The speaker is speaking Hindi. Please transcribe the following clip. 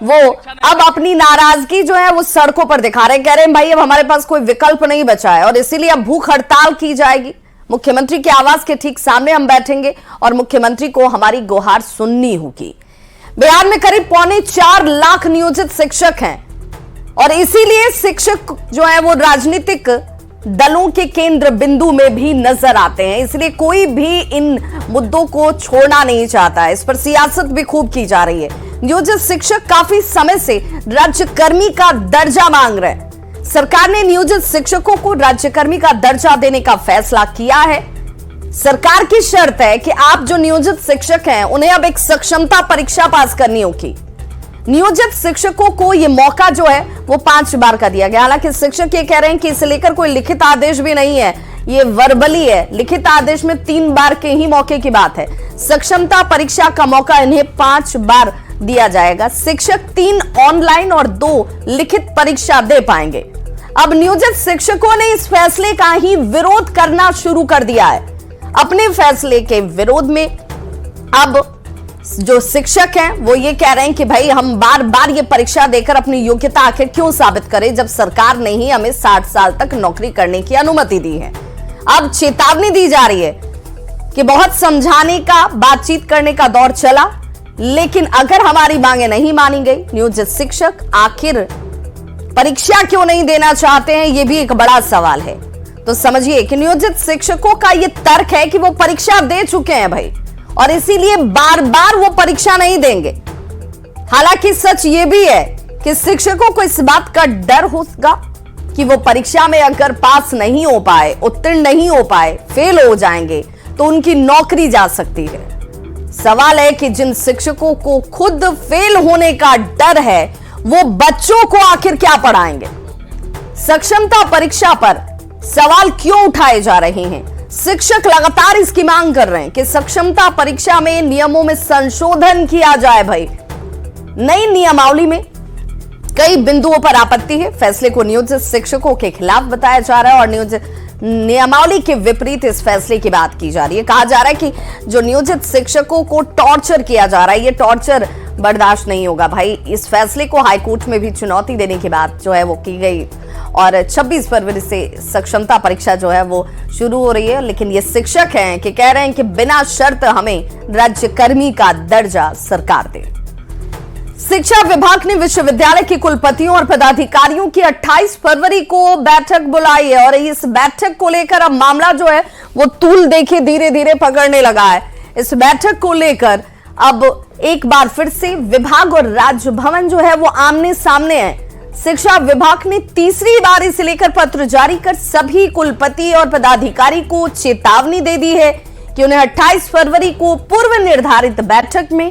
वो अब अपनी नाराजगी जो है वो सड़कों पर दिखा रहे हैं। कह रहे हैं भाई अब हमारे पास कोई विकल्प नहीं बचा है और इसीलिए अब भूख हड़ताल की जाएगी। मुख्यमंत्री के आवास के ठीक सामने हम बैठेंगे और मुख्यमंत्री को हमारी गुहार सुननी होगी। बिहार में करीब 4.25 लाख नियोजित शिक्षक हैं और इसीलिए शिक्षक जो है वो राजनीतिक दलों के केंद्र बिंदु में भी नजर आते हैं। इसलिए कोई भी इन मुद्दों को छोड़ना नहीं चाहता है। इस पर सियासत भी खूब की जा रही है। नियोजित शिक्षक काफी समय से राज्यकर्मी का दर्जा मांग रहे हैं। सरकार ने नियोजित शिक्षकों को राज्यकर्मी का दर्जा देने का फैसला किया है। सरकार की शर्त है कि आप जो नियोजित शिक्षक हैं उन्हें अब एक सक्षमता परीक्षा पास करनी होगी। नियोजित शिक्षकों को यह मौका जो है वो 5 बार का दिया गया। हालांकि शिक्षक ये कह रहे हैं कि इसे लेकर कोई लिखित आदेश भी नहीं है, ये वर्बली है। लिखित आदेश में 3 बार के ही मौके की बात है। सक्षमता परीक्षा का मौका इन्हें 5 बार दिया जाएगा। शिक्षक 3 ऑनलाइन और 2 लिखित परीक्षा दे पाएंगे। अब नियोजित शिक्षकों ने इस फैसले का ही विरोध करना शुरू कर दिया है। अपने फैसले के विरोध में अब जो शिक्षक हैं वो ये कह रहे हैं कि भाई हम बार बार ये परीक्षा देकर अपनी योग्यता आखिर क्यों साबित करें जब सरकार ने ही हमें 60 साल तक नौकरी करने की अनुमति दी है। अब चेतावनी दी जा रही है कि बहुत समझाने का, बातचीत करने का दौर चला, लेकिन अगर हमारी मांगे नहीं मानी गई, नियोजित शिक्षक आखिर परीक्षा क्यों नहीं देना चाहते हैं, यह भी एक बड़ा सवाल है। तो समझिए कि नियोजित शिक्षकों का यह तर्क है कि वो परीक्षा दे चुके हैं भाई और इसीलिए बार बार वो परीक्षा नहीं देंगे। हालांकि सच ये भी है कि शिक्षकों को इस बात का डर होगा कि वो परीक्षा में अगर पास नहीं हो पाए, उत्तीर्ण नहीं हो पाए, फेल हो जाएंगे तो उनकी नौकरी जा सकती है। सवाल है कि जिन शिक्षकों को खुद फेल होने का डर है वो बच्चों को आखिर क्या पढ़ाएंगे। सक्षमता परीक्षा पर सवाल क्यों उठाए जा रहे हैं? शिक्षक लगातार इसकी मांग कर रहे हैं कि सक्षमता परीक्षा में नियमों में संशोधन किया जाए। भाई नई नियमावली में कई बिंदुओं पर आपत्ति है। फैसले को नियोजित शिक्षकों के खिलाफ बताया जा रहा है और नियोजित नियमावली के विपरीत इस फैसले की बात की जा रही है। कहा जा रहा है कि जो नियोजित शिक्षकों को टॉर्चर किया जा रहा है, ये टॉर्चर बर्दाश्त नहीं होगा। भाई इस फैसले को हाईकोर्ट में भी चुनौती देने की बात जो है वो की गई और 26 फरवरी से सक्षमता परीक्षा जो है वो शुरू हो रही है। लेकिन ये शिक्षक हैं कि कह रहे हैं कि बिना शर्त हमें राज्यकर्मी का दर्जा सरकार दे। शिक्षा विभाग ने विश्वविद्यालय के कुलपतियों और पदाधिकारियों की 28 फरवरी को बैठक बुलाई है और इस बैठक को लेकर अब मामला जो है वो तूल देखिए धीरे धीरे पकड़ने लगा है। इस बैठक को लेकर अब एक बार फिर से विभाग और राजभवन जो है वो आमने सामने है। शिक्षा विभाग ने तीसरी बार इसे लेकर पत्र जारी कर सभी कुलपति और पदाधिकारी को चेतावनी दे दी है कि उन्हें 28 फरवरी को पूर्व निर्धारित बैठक में